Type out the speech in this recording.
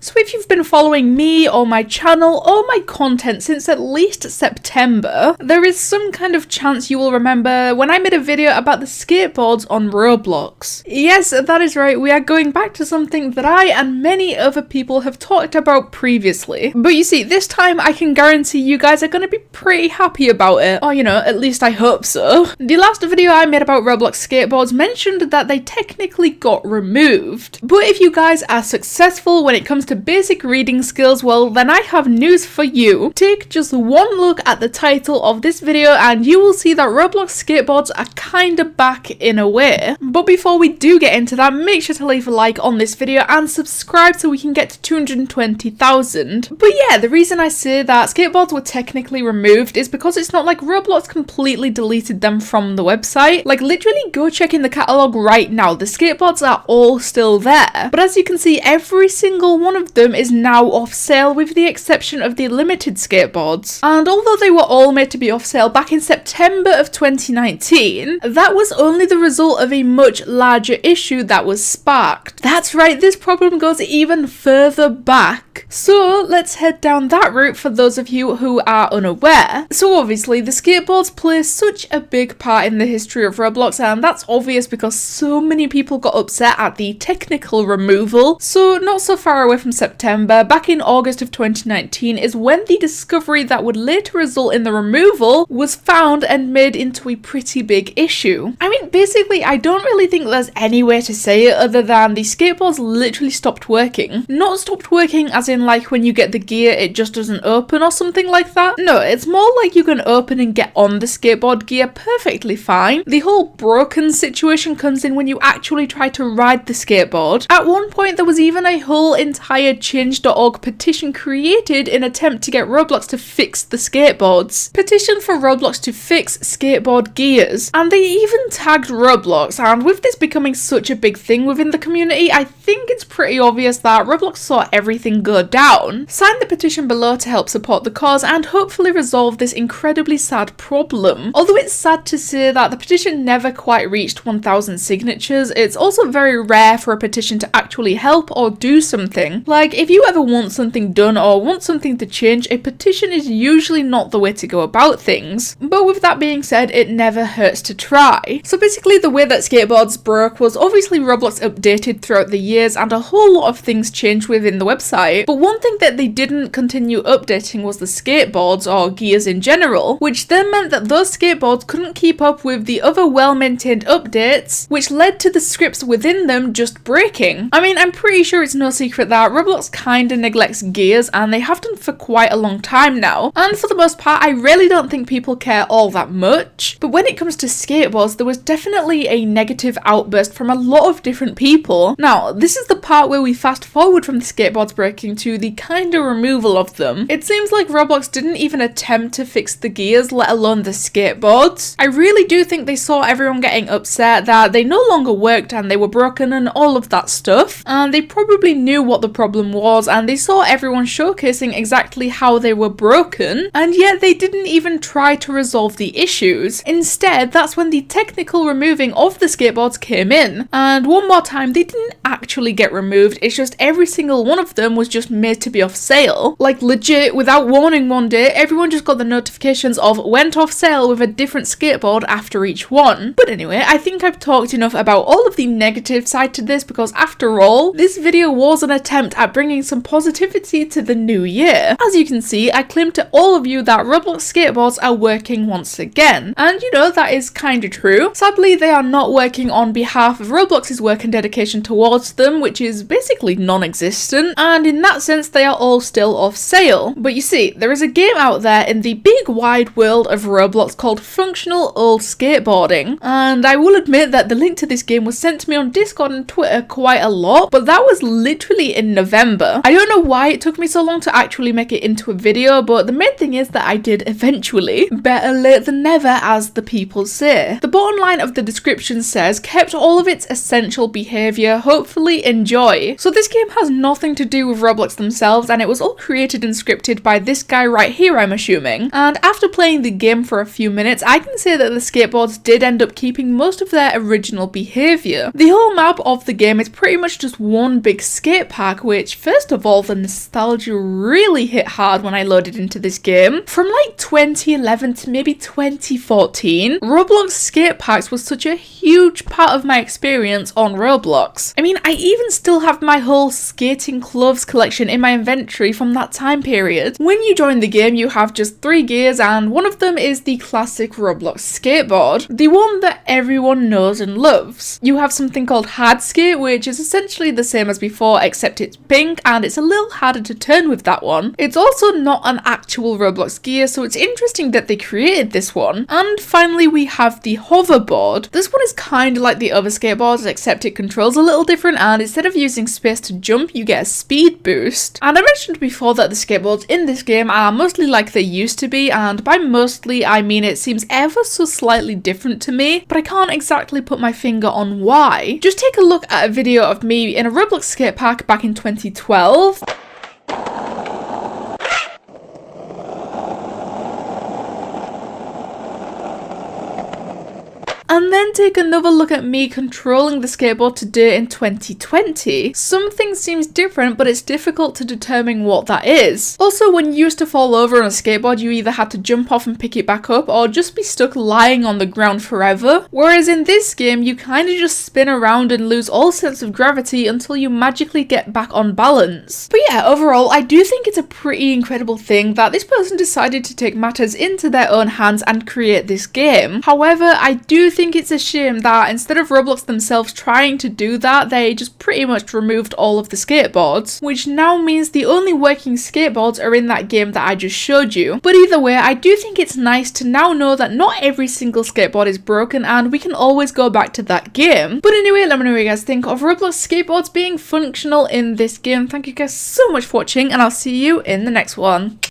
So if you've been following me or my channel or my content since at least September, there is some kind of chance you will remember when I made a video about the skateboards on Roblox. Yes, that is right, we are going back to something that I and many other people have talked about previously. But you see, this time I can guarantee you guys are going to be pretty happy about it. Or, you know, at least I hope so. The last video I made about Roblox skateboards mentioned that they technically got removed. But if you guys are successful when it comes to basic reading skills, well then I have news for you. Take just one look at the title of this video and you will see that Roblox skateboards are kinda back in a way. But before we do get into that, make sure to leave a like on this video and subscribe so we can get to 220,000. But yeah, the reason I say that skateboards were technically removed is because it's not like Roblox completely deleted them from the website. Like literally go check in the catalogue right now, the skateboards are all still there. But as you can see, every single one of them is now off sale with the exception of the limited skateboards. And although they were all made to be off sale back in September of 2019, that was only the result of a much larger issue that was sparked. That's right, this problem goes even further back. So let's head down that route for those of you who are unaware. So obviously the skateboards play such a big part in the history of Roblox, and that's obvious because so many people got upset at the technical removal. So not so far away from September, back in August of 2019 is when the discovery that would later result in the removal was found and made into a pretty big issue. I mean, basically I don't really think there's any way to say it other than the skateboards literally stopped working. Not stopped working as in like when you get the gear it just doesn't open or something like that. No, it's more like you can open and get on the skateboard gear perfectly fine. The whole broken situation comes in when you actually try to ride the skateboard. At one point there was even a whole entire change.org petition created in attempt to get Roblox to fix the skateboards. Petition for Roblox to fix skateboard gears. And they even tagged Roblox, and with this becoming such a big thing within the community, I think it's pretty obvious that Roblox saw everything go down. Sign the petition below to help support the cause and hopefully resolve this incredibly sad problem. Although it's sad to say that the petition never quite reached 1,000 signatures, it's also very rare for a petition to actually help or do something. Like, if you ever want something done or want something to change, a petition is usually not the way to go about things. But with that being said, it never hurts to try. So basically the way that skateboards broke was obviously Roblox updated throughout the years and a whole lot of things changed within the website. But one thing that they didn't continue updating was the skateboards or gears in general, which then meant that those skateboards couldn't keep up with the other well-maintained updates, which led to the scripts within them just breaking. I mean, I'm pretty sure it's no secret that Roblox kinda neglects gears, and they have done for quite a long time now. And for the most part, I really don't think people care all that much. But when it comes to skateboards, there was definitely a negative outburst from a lot of different people. Now, this is the part where we fast forward from the skateboards breaking to the kinda removal of them. It seems like Roblox didn't even attempt to fix the gears, let alone the skateboards. I really do think they saw everyone getting upset that they no longer worked and they were broken and all of that stuff. And they probably knew what the problem was, and they saw everyone showcasing exactly how they were broken, and yet they didn't even try to resolve the issues. Instead, that's when the technical removing of the skateboards came in. And one more time, they didn't actually get removed, it's just every single one of them was just made to be off sale. Like legit, without warning one day, everyone just got the notifications of went off sale with a different skateboard after each one. But anyway, I think I've talked enough about all of the negative side to this, because after all, this video was an attempt at bringing some positivity to the new year. As you can see, I claim to all of you that Roblox skateboards are working once again. And you know, that is kinda true. Sadly, they are not working on behalf of Roblox's work and dedication towards them, which is basically non-existent, and in that sense they are all still off sale. But you see, there is a game out there in the big wide world of Roblox called Functional Old Skateboarding, and I will admit that the link to this game was sent to me on Discord and Twitter quite a lot, but that was literally in November. I don't know why it took me so long to actually make it into a video, but the main thing is that I did eventually. Better late than never, as the people say. The bottom line of the description says, kept all of its essential behaviour, hopefully enjoy. So this game has nothing to do with Roblox Roblox themselves, and it was all created and scripted by this guy right here, I'm assuming. And after playing the game for a few minutes, I can say that the skateboards did end up keeping most of their original behaviour. The whole map of the game is pretty much just one big skate park, which first of all, the nostalgia really hit hard when I loaded into this game. From like 2011 to maybe 2014, Roblox skate parks was such a huge part of my experience on Roblox. I mean, I even still have my whole skating clothes collection in my inventory from that time period. When you join the game, you have just 3 gears, and one of them is the classic Roblox skateboard, the one that everyone knows and loves. You have something called hard skate, which is essentially the same as before, except it's pink and it's a little harder to turn with that one. It's also not an actual Roblox gear, so it's interesting that they created this one. And finally, we have the hoverboard. This one is kind of like the other skateboards, except it controls a little different, and instead of using space to jump, you get a speed boost. And I mentioned before that the skateboards in this game are mostly like they used to be, and by mostly I mean it seems ever so slightly different to me, but I can't exactly put my finger on why. Just take a look at a video of me in a Roblox skate park back in 2012. And then take another look at me controlling the skateboard today in 2020. Something seems different, but it's difficult to determine what that is. Also, when you used to fall over on a skateboard, you either had to jump off and pick it back up, or just be stuck lying on the ground forever. Whereas in this game, you kind of just spin around and lose all sense of gravity until you magically get back on balance. But yeah, overall, I do think it's a pretty incredible thing that this person decided to take matters into their own hands and create this game. However, I do think it's a shame that instead of Roblox themselves trying to do that, they just pretty much removed all of the skateboards, which now means the only working skateboards are in that game that I just showed you. But either way, I do think it's nice to now know that not every single skateboard is broken and we can always go back to that game. But anyway, let me know what you guys think of Roblox skateboards being functional in this game. Thank you guys so much for watching, and I'll see you in the next one.